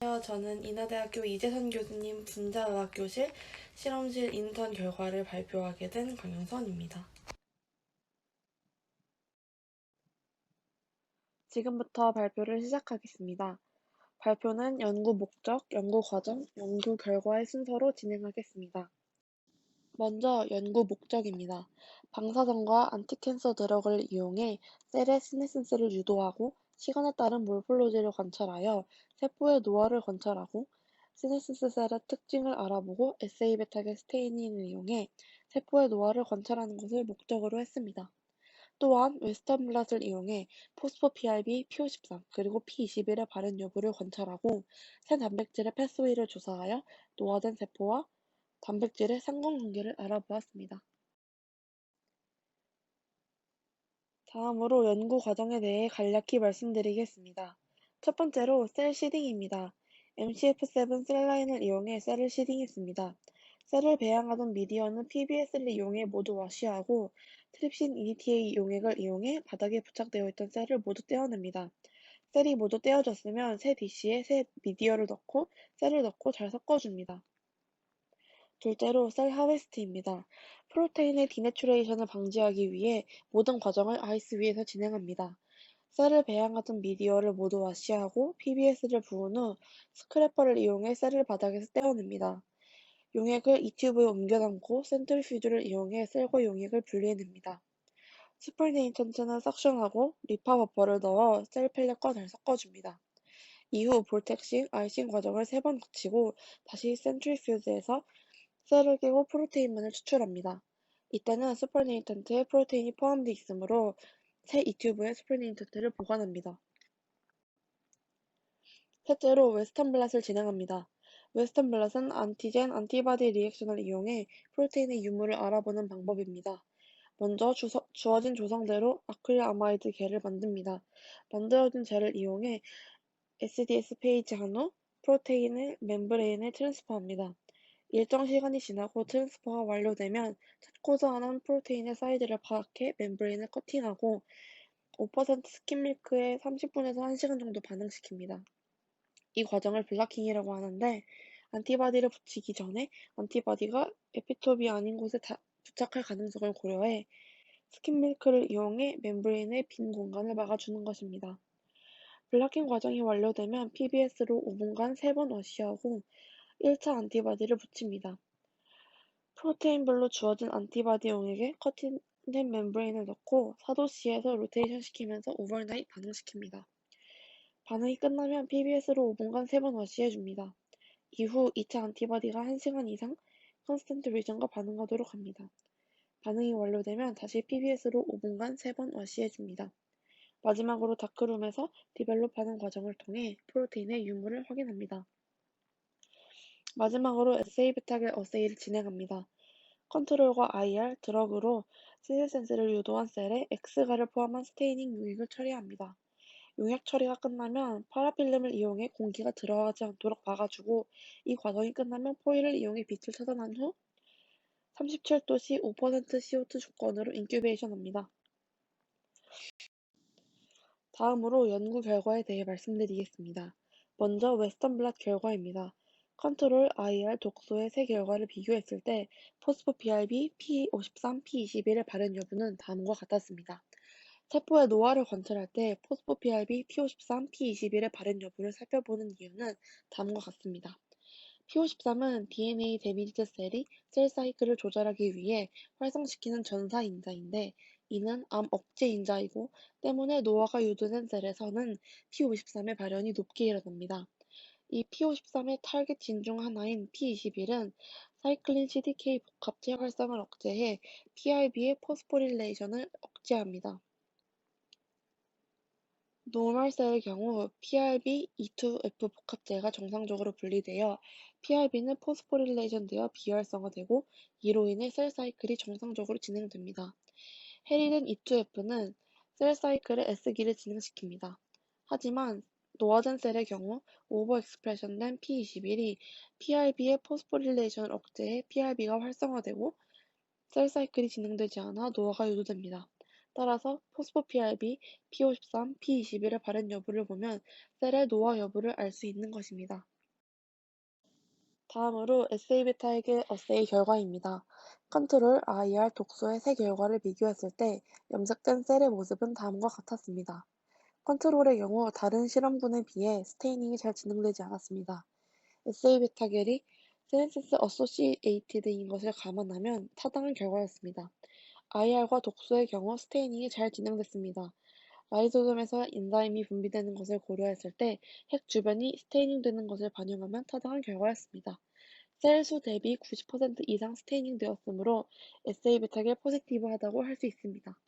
안녕하세요. 저는 인하대학교 이재선 교수님 분자의학교실 실험실 인턴 결과를 발표하게 된 강영선입니다. 지금부터 발표를 시작하겠습니다. 발표는 연구 목적, 연구 과정, 연구 결과의 순서로 진행하겠습니다. 먼저 연구 목적입니다. 방사선과 안티캔서 드러그를 이용해 셀의 시네신스를 유도하고 시간에 따른 몰폴로지를 관찰하여 세포의 노화를 관찰하고 시네신스 셀의 특징을 알아보고 SA 베타계 스테이닝을 이용해 세포의 노화를 관찰하는 것을 목적으로 했습니다. 또한 웨스턴 블랏을 이용해 포스포PRB, P53 그리고 P21의 발현 여부를 관찰하고 새 단백질의 패스웨이를 조사하여 노화된 세포와 단백질의 상관관계를 알아보았습니다. 다음으로 연구 과정에 대해 간략히 말씀드리겠습니다. 첫 번째로 셀 시딩입니다. MCF7 셀라인을 이용해 셀을 시딩했습니다. 셀을 배양하던 미디어는 PBS를 이용해 모두 와시하고 트립신 EDTA 용액을 이용해 바닥에 부착되어 있던 셀을 모두 떼어냅니다. 셀이 모두 떼어졌으면 새 DC에 새 미디어를 넣고 셀을 넣고 잘 섞어줍니다. 둘째로 셀 하베스트입니다. 프로테인의 디내추레이션을 방지하기 위해 모든 과정을 아이스 위에서 진행합니다. 셀을 배양하던 미디어를 모두 와시하고 PBS를 부은 후 스크래퍼를 이용해 셀을 바닥에서 떼어냅니다. 용액을 이튜브에 옮겨 담고 센트리퓨즈를 이용해 셀과 용액을 분리해냅니다. 슈퍼네이턴트는 석션하고 리파 버퍼를 넣어 셀 펠렛과 잘 섞어줍니다. 이후 볼텍싱, 아이싱 과정을 3번 거치고 다시 센트리퓨즈에서 셀을 깨고 프로테인만을 추출합니다. 이때는 슈퍼네이턴트에 프로테인이 포함되어 있으므로 새 이튜브에 슈퍼네이턴트를 보관합니다. 셋째로 웨스턴 블랏을 진행합니다. 웨스턴 블랏은 안티젠, 안티바디 리액션을 이용해 프로테인의 유무를 알아보는 방법입니다. 먼저 주어진 조성대로 아크릴아마이드 겔을 만듭니다. 만들어진 젤을 이용해 SDS 페이지한 후 프로테인을 멤브레인에 트랜스퍼합니다. 일정 시간이 지나고 트랜스퍼가 완료되면 찾고자 하는 프로테인의 사이즈를 파악해 멤브레인을 커팅하고 5% 스킨밀크에 30분에서 1시간 정도 반응시킵니다. 이 과정을 블라킹이라고 하는데 안티바디를 붙이기 전에 안티바디가 에피톱이 아닌 곳에 부착할 가능성을 고려해 스킨밀크를 이용해 멤브레인의 빈 공간을 막아주는 것입니다. 블라킹 과정이 완료되면 PBS로 5분간 3번 워시하고 1차 안티바디를 붙입니다. 프로테인별로 주어진 안티바디 용액에 커팅된 멤브레인을 넣고 4도씨에서 로테이션 시키면서 오버나잇 반응시킵니다. 반응이 끝나면 PBS로 5분간 3번 워시해줍니다. 이후 2차 안티바디가 1시간 이상 컨스턴트 리전과 반응하도록 합니다. 반응이 완료되면 다시 PBS로 5분간 3번 워시해줍니다. 마지막으로 다크룸에서 디벨롭하는 과정을 통해 프로테인의 유무를 확인합니다. 마지막으로 SA 베타겔 어세이를 진행합니다. 컨트롤과 IR, 드러그로 시네센스를 유도한 셀에 X가를 포함한 스테이닝 용액을 처리합니다. 용액 처리가 끝나면 파라필름을 이용해 공기가 들어가지 않도록 막아주고 이 과정이 끝나면 포일을 이용해 빛을 차단한 후 37도씨 5% CO2 조건으로 인큐베이션합니다. 다음으로 연구 결과에 대해 말씀드리겠습니다. 먼저 웨스턴 블랏 결과입니다. 컨트롤, IR, 독소의 세 결과를 비교했을 때 포스포PRB, P53, P21의 발현 여부는 다음과 같았습니다. 세포의 노화를 관찰할 때 포스포PRB, P53, P21의 발현 여부를 살펴보는 이유는 다음과 같습니다. P53은 DNA 데미지드 셀이 셀 사이클을 조절하기 위해 활성시키는 전사 인자인데 이는 암 억제 인자이고 때문에 노화가 유도된 셀에서는 P53의 발현이 높게 일어납니다. 이 P53의 타겟 진 중 하나인 P21은 사이클린 CDK 복합체 활성을 억제해 PRB의 포스포릴레이션을 억제합니다. 노멀 셀의 경우 PRB-E2F 복합체가 정상적으로 분리되어 PRB는 포스포릴레이션 되어 비활성화되고 이로 인해 셀 사이클이 정상적으로 진행됩니다. 해리된 E2F는 셀 사이클의 S기를 진행시킵니다. 하지만 노화된 셀의 경우 오버 익스프레션된 P21이 PRB의 포스포릴레이션을 억제해 PRB가 활성화되고 셀 사이클이 진행되지 않아 노화가 유도됩니다. 따라서 포스포PRB, P53, P21의 발현 여부를 보면 셀의 노화 여부를 알 수 있는 것입니다. 다음으로 에세이비타액의 어세이 결과입니다. 컨트롤, IR, 독소의 세 결과를 비교했을 때 염색된 셀의 모습은 다음과 같았습니다. 컨트롤의 경우 다른 실험군에 비해 스테이닝이 잘 진행되지 않았습니다. 에세이비타겔이 세넨시스 어소시에이티드인 것을 감안하면 타당한 결과였습니다. IR과 독소의 경우 스테이닝이 잘 진행됐습니다. 라이소솜에서 엔자임이 분비되는 것을 고려했을 때 핵 주변이 스테이닝되는 것을 반영하면 타당한 결과였습니다. 셀 수 대비 90% 이상 스테이닝 되었으므로 에세이 비타겔 포지티브하다고 할 수 있습니다.